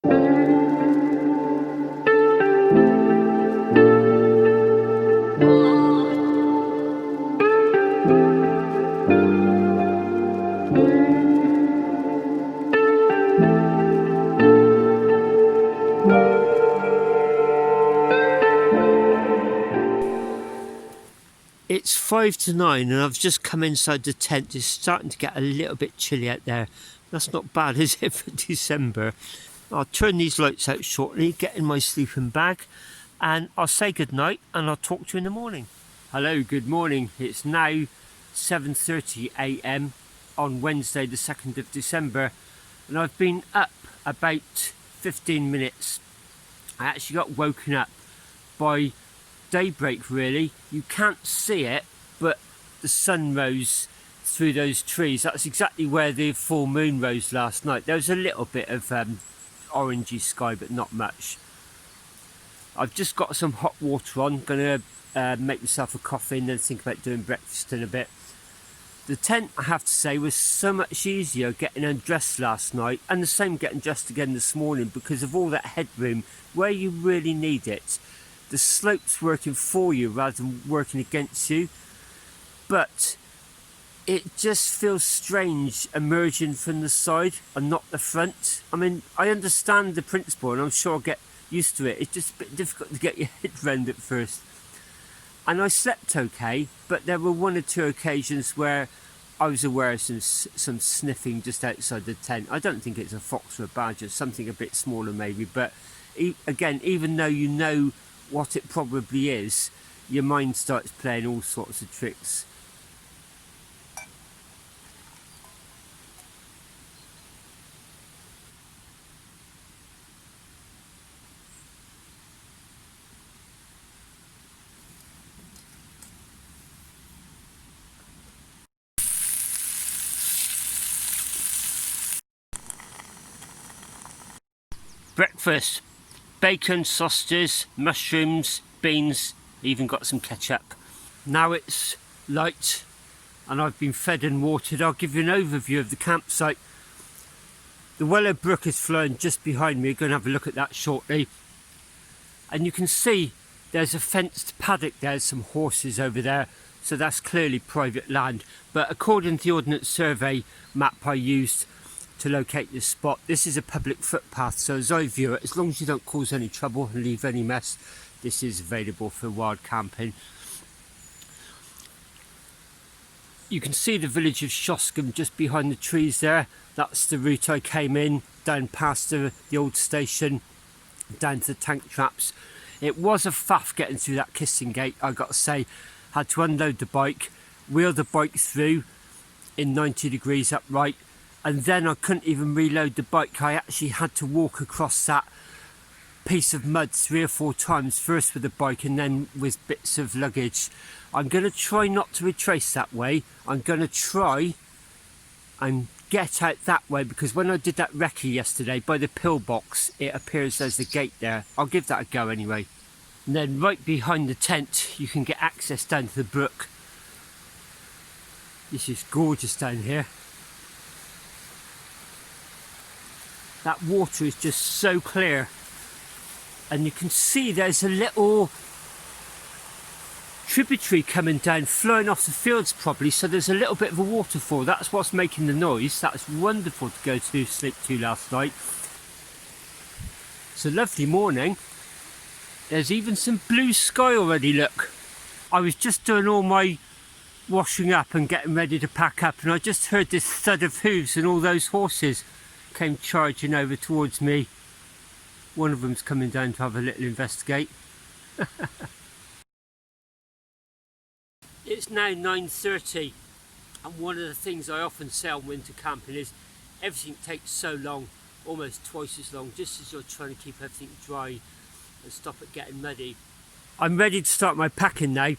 It's 5 to 9 and I've just come inside the tent. It's starting to get a little bit chilly out there. That's not bad, is it, for December? I'll turn these lights out shortly, get in my sleeping bag, and I'll say goodnight and I'll talk to you in the morning. Hello, good morning. It's now 7:30 AM on Wednesday the 2nd of December, and I've been up about 15 minutes. I actually got woken up by daybreak, really. You can't see it, but the sun rose through those trees. That's exactly where the full moon rose last night. There was a little bit of orangey sky, but not much. I've just got some hot water on. Gonna make myself a coffee and then think about doing breakfast in a bit. The tent, I have to say, was so much easier getting undressed last night, and the same getting dressed again this morning, because of all that headroom where you really need it. The slope's working for you rather than working against you, but it just feels strange emerging from the side and not the front. I mean, I understand the principle and I'm sure I'll get used to it. It's just a bit difficult to get your head round at first. And I slept okay, but there were one or two occasions where I was aware of some sniffing just outside the tent. I don't think it's a fox or a badger, something a bit smaller maybe, but again, even though you know what it probably is, your mind starts playing all sorts of tricks. Breakfast: bacon, sausages, mushrooms, beans, even got some ketchup. Now it's light and I've been fed and watered. I'll give you an overview of the campsite. The Wellow Brook is flowing just behind me. We're going to have a look at that shortly. And you can see there's a fenced paddock. There's some horses over there, so that's clearly private land. But according to the Ordnance Survey map I used to locate this spot, this is a public footpath, so as I view it, as long as you don't cause any trouble and leave any mess, this is available for wild camping. You can see the village of Shoscombe just behind the trees there. That's the route I came in, down past the old station, down to the tank traps. It was a faff getting through that kissing gate, I got to say. Had to unload the bike, wheel the bike through in 90 degrees upright, and then I couldn't even reload the bike. I actually had to walk across that piece of mud 3 or 4 times, first with the bike and then with bits of luggage. I'm going to try not to retrace that way. I'm going to try and get out that way, because when I did that recce yesterday by the pillbox, it appears there's a gate there. I'll give that a go anyway. And then right behind the tent you can get access down to the brook. This is gorgeous down here. That water is just so clear, and you can see there's a little tributary coming down, flowing off the fields probably, so there's a little bit of a waterfall. That's what's making the noise. That was wonderful to go to sleep to last night. It's a lovely morning. There's even some blue sky already, look. I was just doing all my washing up and getting ready to pack up, and I just heard this thud of hooves, and all those horses came charging over towards me. One of them's coming down to have a little investigate. It's now 9:30, and one of the things I often say on winter camping is everything takes so long, almost twice as long, just as you're trying to keep everything dry and stop it getting muddy. I'm ready to start my packing now.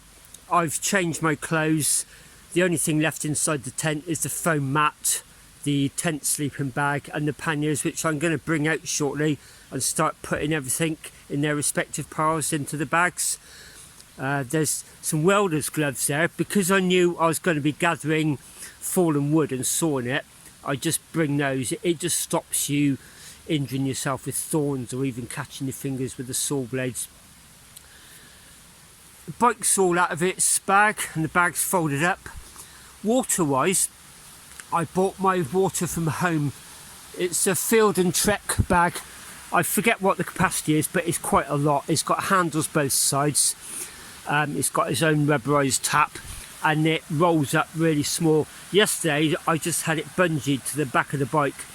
I've changed my clothes. The only thing left inside the tent is the foam mat, the tent sleeping bag and the panniers, which I'm going to bring out shortly and start putting everything in their respective piles into the bags. There's some welder's gloves there. Because I knew I was going to be gathering fallen wood and sawing it, I just bring those. It just stops you injuring yourself with thorns or even catching your fingers with the saw blades. The bike's all out of its bag and the bag's folded up. Water wise, I bought my water from home. It's a Field and Trek bag. I forget what the capacity is, but it's quite a lot. It's got handles both sides. It's got its own rubberized tap and it rolls up really small. Yesterday I just had it bungeed to the back of the bike.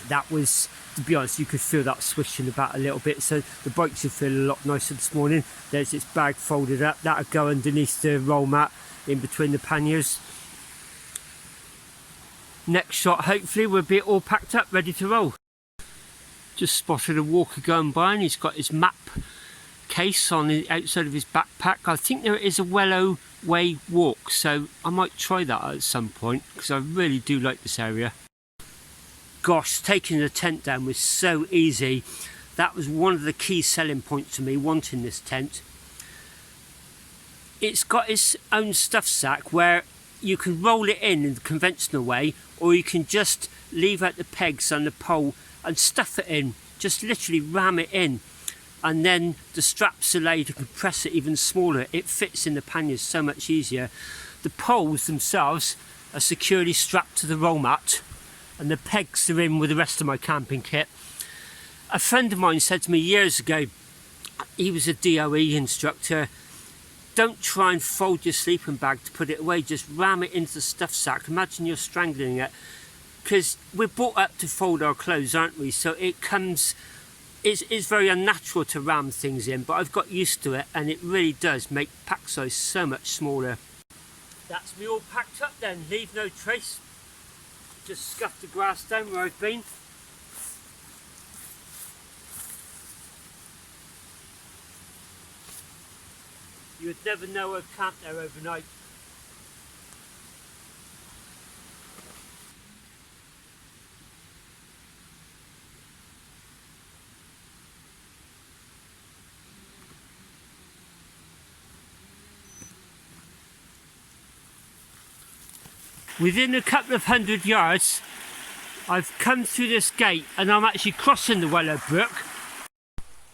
That was, to be honest, you could feel that swishing about a little bit, so the bike should feel a lot nicer this morning. There's its bag folded up. That'll go underneath the roll mat in between the panniers. Next shot, hopefully we'll be all packed up, ready to roll. Just spotted a walker going by and he's got his map case on the outside of his backpack. I think there is a Wellow Way walk, so I might try that at some point because I really do like this area. Gosh, taking the tent down was so easy. That was one of the key selling points to me wanting this tent. It's got its own stuff sack where you can roll it in the conventional way, or you can just leave out the pegs on the pole and stuff it in, just literally ram it in, and then the straps allow you to compress it even smaller. It fits in the panniers so much easier. The poles themselves are securely strapped to the roll mat and the pegs are in with the rest of my camping kit. A friend of mine said to me years ago, he was a DOE instructor, don't try and fold your sleeping bag to put it away, just ram it into the stuff sack. Imagine you're strangling it, because we're brought up to fold our clothes, aren't we? So it's very unnatural to ram things in, but I've got used to it and it really does make pack size so much smaller. That's me all packed up then, leave no trace. Just scuffed the grass down where I've been. You would never know I've camped there overnight. Within a couple of 100 yards, I've come through this gate and I'm actually crossing the Wellow Brook.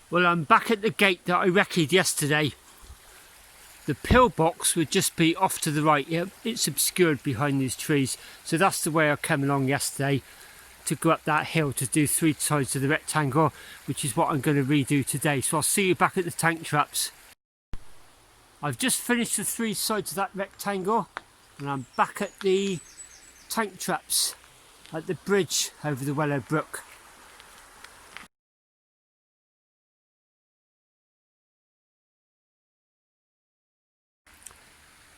Well, I'm back at the gate that I recce'd yesterday. The pillbox would just be off to the right. It's obscured behind these trees. So that's the way I came along yesterday to go up that hill to do 3 sides of the rectangle, which is what I'm going to redo today. So I'll see you back at the tank traps. I've just finished the 3 sides of that rectangle and I'm back at the tank traps at the bridge over the Wellow Brook.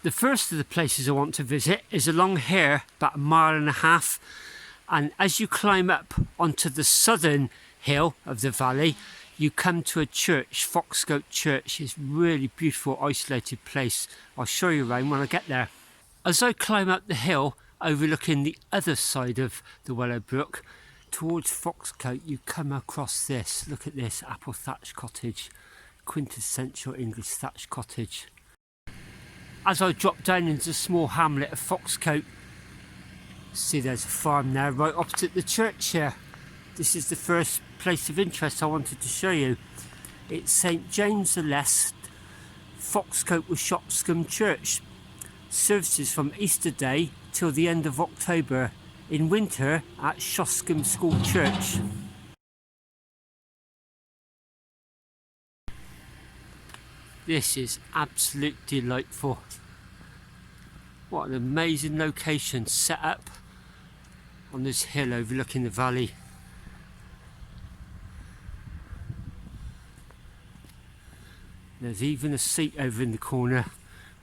The first of the places I want to visit is along here, about 1.5 miles, and as you climb up onto the southern hill of the valley, you come to a church, Foxcote Church. It's a really beautiful isolated place. I'll show you around when I get there. As I climb up the hill overlooking the other side of the Wellow Brook towards Foxcote, you come across this. Look at this apple thatch cottage, quintessential English thatch cottage. As I drop down into the small hamlet of Foxcote, see there's a farm there right opposite the church here. This is the first place of interest I wanted to show you. It's St. James the Less, Foxcote with Shopscombe Church. Services from Easter Day till the end of October. In winter at Shopscombe School Church. This is absolutely delightful. What an amazing location set up on this hill overlooking the valley. There's even a seat over in the corner.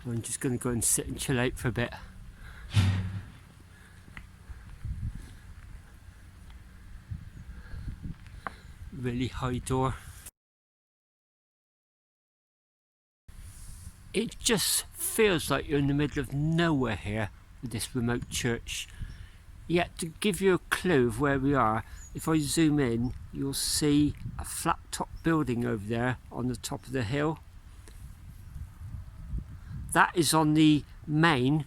I'm just going to go and sit and chill out for a bit. Really high door. It just feels like you're in the middle of nowhere here with this remote church. Yet to give you a clue of where we are, if I zoom in, you'll see a flat top building over there on the top of the hill. That is on the main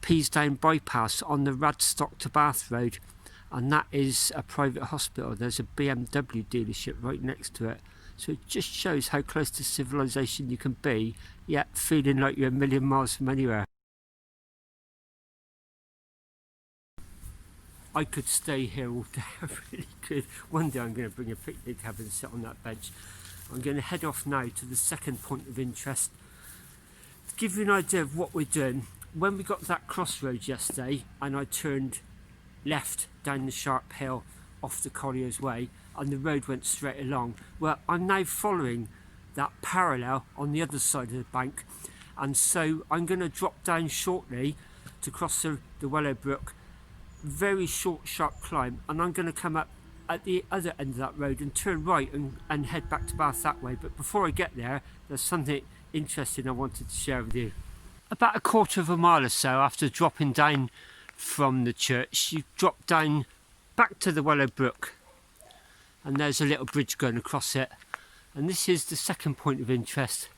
Peasdown bypass on the Radstock to Bath road, and that is a private hospital. There's a BMW dealership right next to it. So it just shows how close to civilization you can be, yet feeling like you're a million miles from anywhere. I could stay here all day, I really could. One day I'm going to bring a picnic, have and sit on that bench. I'm going to head off now to the second point of interest. To give you an idea of what we're doing, when we got to that crossroads yesterday and I turned left down the sharp hill off the Collier's Way and the road went straight along, well, I'm now following that parallel on the other side of the bank, and so I'm going to drop down shortly to cross the Wellow Brook. Very short sharp climb, and I'm going to come up at the other end of that road and turn right and head back to Bath that way. But before I get there, there's something interesting I wanted to share with you. About a quarter of a mile or so after dropping down from the church, you drop down back to the Wellow Brook, and there's a little bridge going across it, and this is the second point of interest.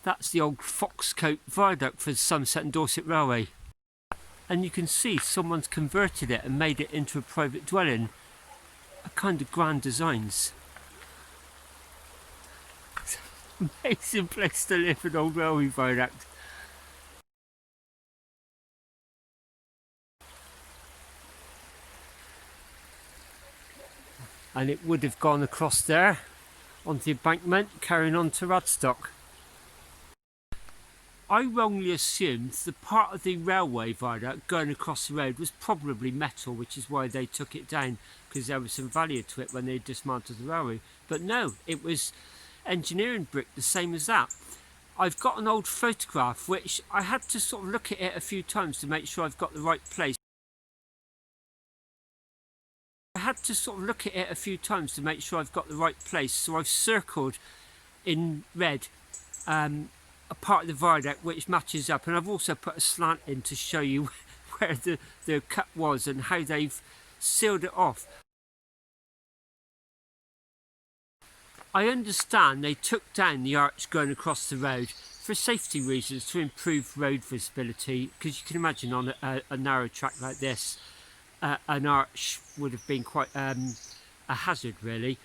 That's the old Foxcote viaduct for the Somerset and Dorset Railway, and you can see someone's converted it and made it into a private dwelling. A kind of grand designs. Amazing place to live, an old railway viaduct. And it would have gone across there onto the embankment, carrying on to Radstock. I wrongly assumed the part of the railway viaduct going across the road was probably metal, which is why they took it down, because there was some value to it when they dismantled the railway. But no, it was engineering brick, the same as that. I've got an old photograph which I had to sort of look at it a few times to make sure I've got the right place. So I've circled in red a part of the viaduct which matches up, and I've also put a slant in to show you where the cut was and how they've sealed it off. I understand they took down the arch going across the road for safety reasons, to improve road visibility, because you can imagine on a narrow track like this, an arch would have been quite a hazard really.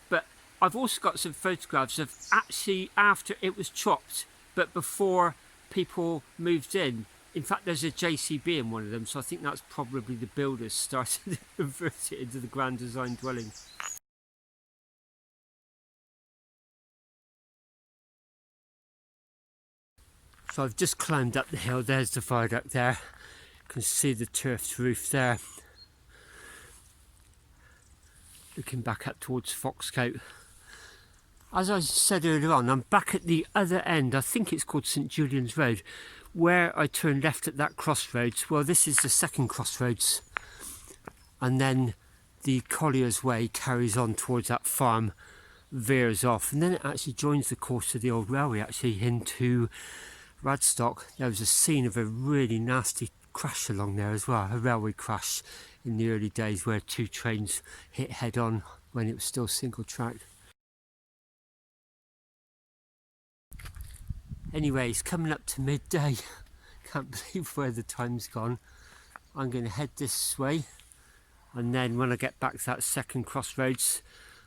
But I've also got some photographs of actually after it was chopped, but before people moved in. In fact, there's a JCB in one of them, so I think that's probably the builders started to convert it into the grand design dwelling. So I've just climbed up the hill. There's the viaduct there. You can see the turfed roof there. Looking back up towards Foxcote. As I said earlier on, I'm back at the other end. I think it's called St. Julian's Road, where I turned left at that crossroads. Well, this is the second crossroads. And then the Collier's Way carries on towards that farm, veers off, and then it actually joins the course of the old railway actually into Radstock. There was a scene of a really nasty crash along there as well, a railway crash in the early days where two trains hit head on when it was still single track. Anyway, it's coming up to midday. Can't believe where the time's gone. I'm going to head this way, and then when I get back to that second crossroads,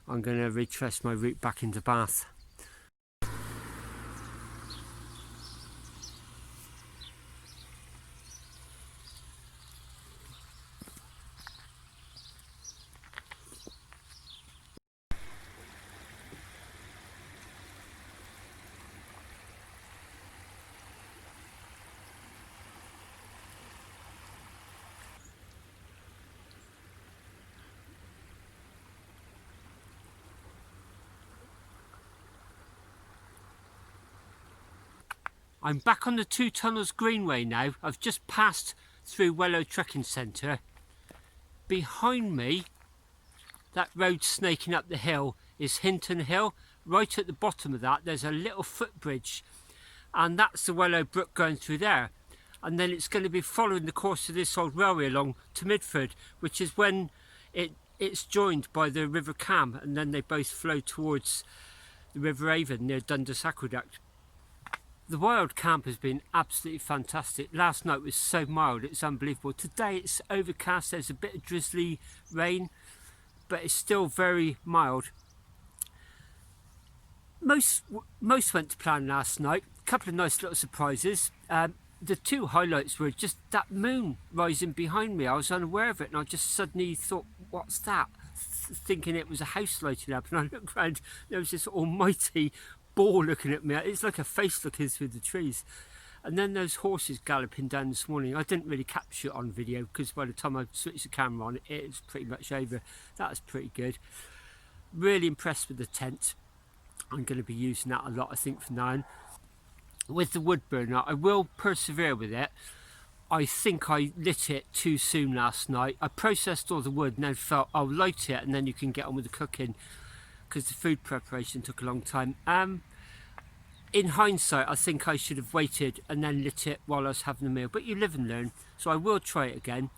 I'm going to retrace my route back into Bath. I'm back on the Two Tunnels Greenway now. I've just passed through Wellow Trekking Centre. Behind me, that road snaking up the hill is Hinton Hill. Right at the bottom of that, there's a little footbridge, and that's the Wellow Brook going through there. And then it's going to be following the course of this old railway along to Midford, which is when it's joined by the River Cam, and then they both flow towards the River Avon near Dundas Aqueduct. The wild camp has been absolutely fantastic. Last night was so mild, it's unbelievable. Today it's overcast, there's a bit of drizzly rain, but it's still very mild. Most went to plan last night. A couple of nice little surprises. The two highlights were just that moon rising behind me. I was unaware of it, and I just suddenly thought, what's that? Thinking it was a house lighting up, and I looked around, there was this almighty ball looking at me. It's like a face looking through the trees. And then those horses galloping down this morning. I didn't really capture it on video because by the time I switched the camera on, it was pretty much over. That was pretty good. Really impressed with the tent. I'm going to be using that a lot, I think, from now on. With the wood burner, I will persevere with it. I think I lit it too soon last night. I processed all the wood and then felt I'll light it and then you can get on with the cooking, because the food preparation took a long time. In hindsight, I think I should have waited and then lit it while I was having the meal, but you live and learn, so I will try it again.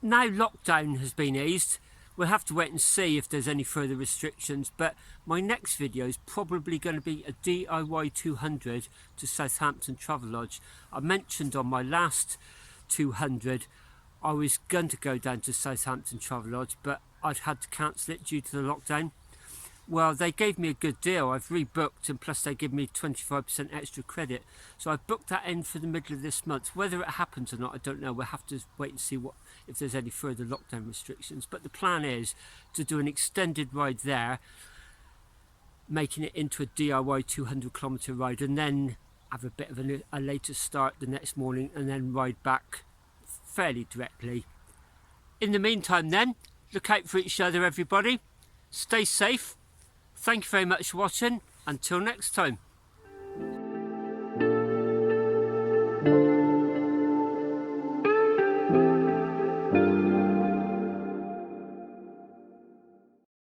Now lockdown has been eased, we'll have to wait and see if there's any further restrictions, but my next video is probably going to be a DIY 200 to Southampton Travelodge. I mentioned on my last 200 I was going to go down to Southampton Travelodge, but I'd had to cancel it due to the lockdown. Well, they gave me a good deal. I've rebooked, and plus they give me 25% extra credit. So I've booked that in for the middle of this month. Whether it happens or not, I don't know. We'll have to wait and see if there's any further lockdown restrictions. But the plan is to do an extended ride there, making it into a DIY 200-kilometre ride, and then have a bit of a later start the next morning, and then ride back fairly directly. In the meantime then, look out for each other, everybody. Stay safe. Thank you very much for watching. Until next time.